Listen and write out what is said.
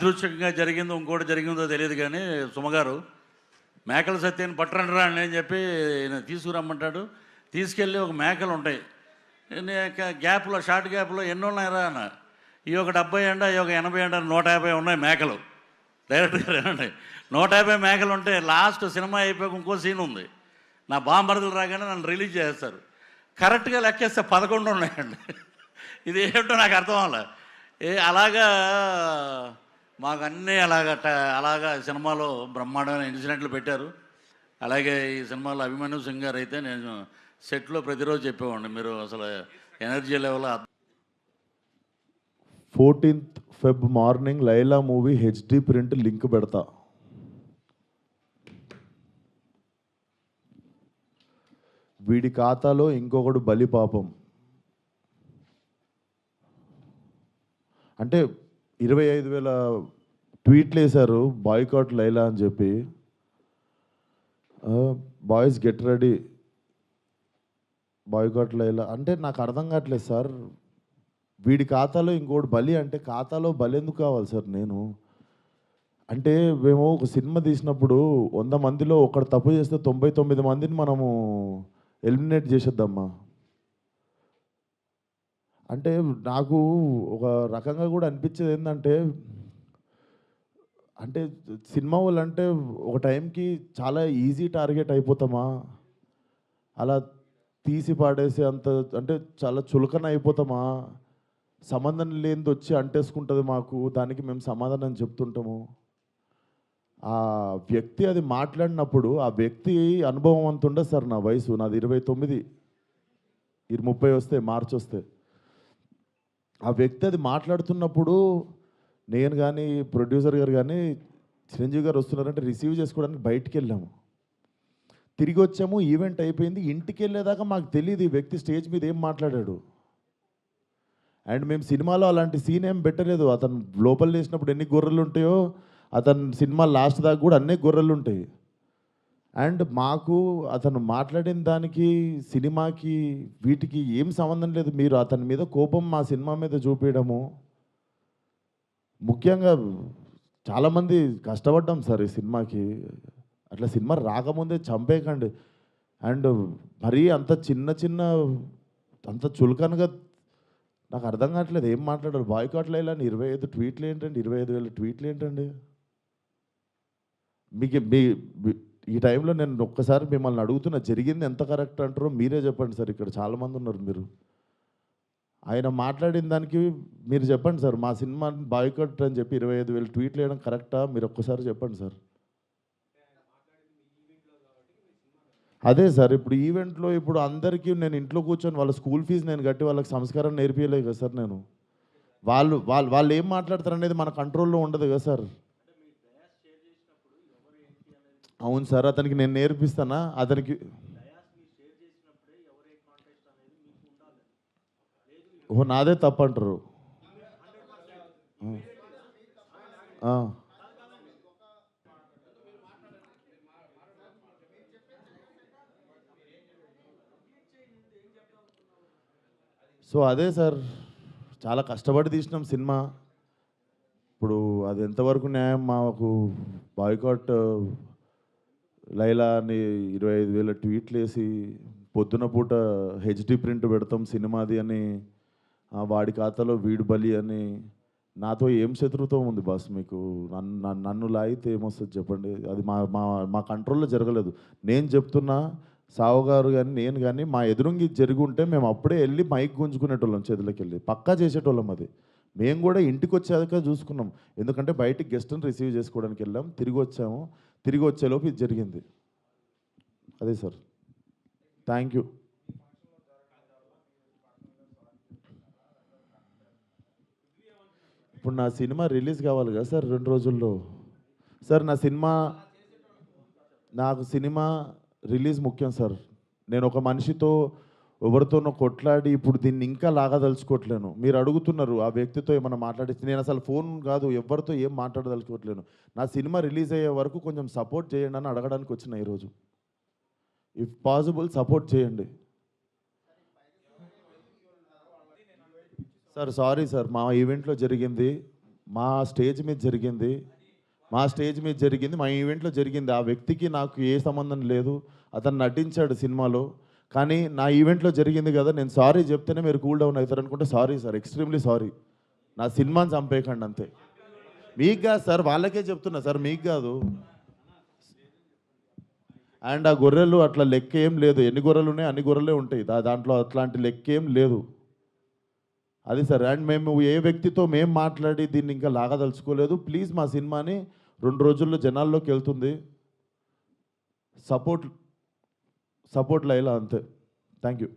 యాదృచ్ఛికంగా జరిగిందో ఇంకోటి జరిగిందో తెలియదు కానీ సుమగారు మేకల సత్యాన్ని పట్టరండి రా అని చెప్పి తీసుకురమ్మంటాడు. తీసుకెళ్ళి ఒక మేకలు ఉంటాయి గ్యాప్లో, షార్ట్ గ్యాప్లో ఎన్ని ఉన్నాయిరా అన్న. ఈ ఒక 70 ఎండ, ఈ ఒక 80 ఎండ, 150 ఉన్నాయి మేకలు. డైరెక్ట్గా రండి, 150 మేకలు ఉంటే లాస్ట్ సినిమా అయిపోయాక ఇంకో సీన్ ఉంది. నా బాంబర్దులు రాగానే నన్ను రిలీజ్ చేస్తారు. కరెక్ట్గా లెక్కేస్తే 11 ఉన్నాయండి. ఇది ఏమిటో నాకు అర్థం అవ్వాలి. అలాగా మాకు అన్నీ అలాగా సినిమాలో బ్రహ్మాండమైన ఇన్సిడెంట్లు పెట్టారు. అలాగే ఈ సినిమాలో అభిమన్యు సింగ్ గారు అయితే నేను సెట్లో ప్రతిరోజు చెప్పేవాడిని, మీరు అసలు energy level. 14th Feb morning Laila movie HD print link పెడతా. వీడి ఖాతాలో ఇంకొకడు బలి పాపం. అంటే 25,000 ట్వీట్లు వేశారు బాయ్కాట్ లైలా అని చెప్పి. Boys get ready, boycott Laila అంటే నాకు అర్థం కావట్లేదు సార్. వీడి ఖాతాలో ఇంకోటి బలి అంటే ఖాతాలో బలి ఎందుకు కావాలి సార్? నేను అంటే మేము ఒక సినిమా తీసినప్పుడు 100 మందిలో ఒకడు తప్పు చేస్తే 99 మందిని మనము ఎలిమినేట్ చేసేద్దామా అంటే నాకు ఒక రకంగా కూడా అనిపించేది ఏంటంటే, అంటే సినిమా వాళ్ళు అంటే ఒక టైంకి చాలా ఈజీ టార్గెట్ అయిపోతామా, అలా తీసి పాడేసి అంత అంటే చాలా చులకన అయిపోతామా, సంబంధం లేనిది వచ్చి అంటేసుకుంటుంది మాకు, దానికి మేము సమాధానం చెప్తుంటాము. ఆ వ్యక్తి అది మాట్లాడినప్పుడు ఆ వ్యక్తి అనుభవం అంత ఉండదు సార్. నా వయసు నాది 29, 30 వస్తే మార్చి వస్తే. ఆ వ్యక్తి అది మాట్లాడుతున్నప్పుడు నేను కానీ ప్రొడ్యూసర్ గారు కానీ చిరంజీవి గారు వస్తున్నారంటే రిసీవ్ చేసుకోవడానికి బయటికి వెళ్ళాము. తిరిగి వచ్చాము, ఈవెంట్ అయిపోయింది. ఇంటికి వెళ్ళేదాకా మాకు తెలియదు ఈ వ్యక్తి స్టేజ్ మీద ఏం మాట్లాడాడు. అండ్ మేము సినిమాలో అలాంటి సీన్ ఏం పెట్టలేదు. అతను లోపల వేసినప్పుడు ఎన్ని గొర్రెలు ఉంటాయో అతను సినిమా లాస్ట్ దాకా కూడా అన్నీ గొర్రెలు ఉంటాయి. అండ్ మాకు అతను మాట్లాడిన దానికి సినిమాకి వీటికి ఏం సంబంధం లేదు. మీరు అతని మీద కోపం మా సినిమా మీద చూపించడము. ముఖ్యంగా చాలామంది కష్టపడ్డాం సార్ ఈ సినిమాకి. అట్లా సినిమా రాకముందే చంపేయకండి. అండ్ మరీ అంత చిన్న అంత చులకనగా నాకు అర్థం కావట్లేదు ఏం మాట్లాడారు. బాయ్కాట్లు వేయాలని 25 ట్వీట్లు ఏంటండి, 25,000 ట్వీట్లు ఏంటండి? మీకు ఈ టైంలో నేను ఒక్కసారి మిమ్మల్ని అడుగుతున్నా, జరిగింది ఎంత కరెక్ట్ అంటారో మీరే చెప్పండి సార్. ఇక్కడ చాలామంది ఉన్నారు. మీరు ఆయన మాట్లాడిన దానికి మీరు చెప్పండి సార్. మా సినిమా బాయ్కాట్ అని చెప్పి 25,000 ట్వీట్లు వేయడం కరెక్టా? మీరు ఒక్కసారి చెప్పండి సార్. అదే సార్, ఇప్పుడు ఈవెంట్లో ఇప్పుడు అందరికీ నేను ఇంట్లో కూర్చొని వాళ్ళ స్కూల్ ఫీజు నేను కట్టి వాళ్ళకి సంస్కారం నేర్పించలేదు కదా సార్. నేను వాళ్ళు ఏం మాట్లాడతారు అనేది మన కంట్రోల్లో ఉండదు కదా సార్. అవును సార్, అతనికి నేను నేర్పిస్తానా? అతనికి ఓ నాదే తప్పంటారు. సో అదే సార్, చాలా కష్టపడి తీసినాం సినిమా. ఇప్పుడు అది ఎంతవరకు న్యాయం? మాకు బాయ్కాట్ లైలా అని 25,000 ట్వీట్లు వేసి పొద్దున పూట హెచ్డి ప్రింట్ పెడతాం సినిమాది అని, వాడి ఖాతాలో వీడు బలి అని. నాతో ఏం శత్రుత్వం ఉంది బాస్ మీకు? నన్ను లాగితే ఏమొస్తుంది చెప్పండి? అది మా మా మా కంట్రోల్లో జరగలేదు. నేను చెప్తున్నా, సావు గారు కానీ నేను కానీ మా ఎదురుంగి జరిగి ఉంటే మేము అప్పుడే వెళ్ళి మైక్ గుంజుకునేటోళ్ళం, చేతులకి వెళ్ళి పక్కా చేసేటోళ్ళం. అది మేము కూడా ఇంటికి వచ్చాక చూసుకున్నాం. ఎందుకంటే బయటికి గెస్ట్ని రిసీవ్ చేసుకోవడానికి వెళ్ళాం, తిరిగి వచ్చాము. తిరిగి వచ్చేలోపు ఇది జరిగింది. అదే సార్, థ్యాంక్ యూ. ఇప్పుడు నా సినిమా రిలీజ్ కావాలి కదా సార్ 2 రోజుల్లో. సార్ నాకు సినిమా రిలీజ్ ముఖ్యం సార్. నేను ఒక మనిషితో ఎవరితోనో కొట్లాడి ఇప్పుడు దీన్ని ఇంకా లాగదలుచుకోవట్లేను. మీరు అడుగుతున్నారు ఆ వ్యక్తితో ఏమైనా మాట్లాడిస్తే, నేను అసలు ఫోన్ కాదు ఎవరితో ఏం మాట్లాడదలుచుకోవట్లేను. నా సినిమా రిలీజ్ అయ్యే వరకు కొంచెం సపోర్ట్ చేయండి అని అడగడానికి వచ్చిన ఈరోజు. ఇఫ్ పాసిబుల్ సపోర్ట్ చేయండి సార్. సారీ సార్, మా ఈవెంట్లో జరిగింది. మా స్టేజ్ మీద జరిగింది మా ఈవెంట్లో జరిగింది. ఆ వ్యక్తికి నాకు ఏ సంబంధం లేదు. అతను నటించాడు సినిమాలో. కానీ నా ఈవెంట్లో జరిగింది కదా, నేను సారీ చెప్తేనే మీరు కూల్ డౌన్ అవుతారు అనుకుంటే సారీ సార్, ఎక్స్ట్రీమ్లీ సారీ. నా సినిమాని చంపేయకండి అంతే. మీకు కాదు సార్, వాళ్ళకే చెప్తున్నా సార్, మీకు కాదు. అండ్ ఆ గొర్రెలు అట్లా లెక్క ఏం లేదు. ఎన్ని గొర్రెలు ఉన్నాయి అన్ని గొర్రెలే ఉంటాయి. దాంట్లో అట్లాంటి లెక్క ఏం లేదు. అది సార్. అండ్ మేము ఏ వ్యక్తితో మేము మాట్లాడి దీన్ని ఇంకా లాగదలుచుకోలేదు. ప్లీజ్ మా సినిమాని 2 రోజుల్లో జనాల్లోకి వెళ్తుంది. సపోర్ట్ లైలా అంతే. Thank you.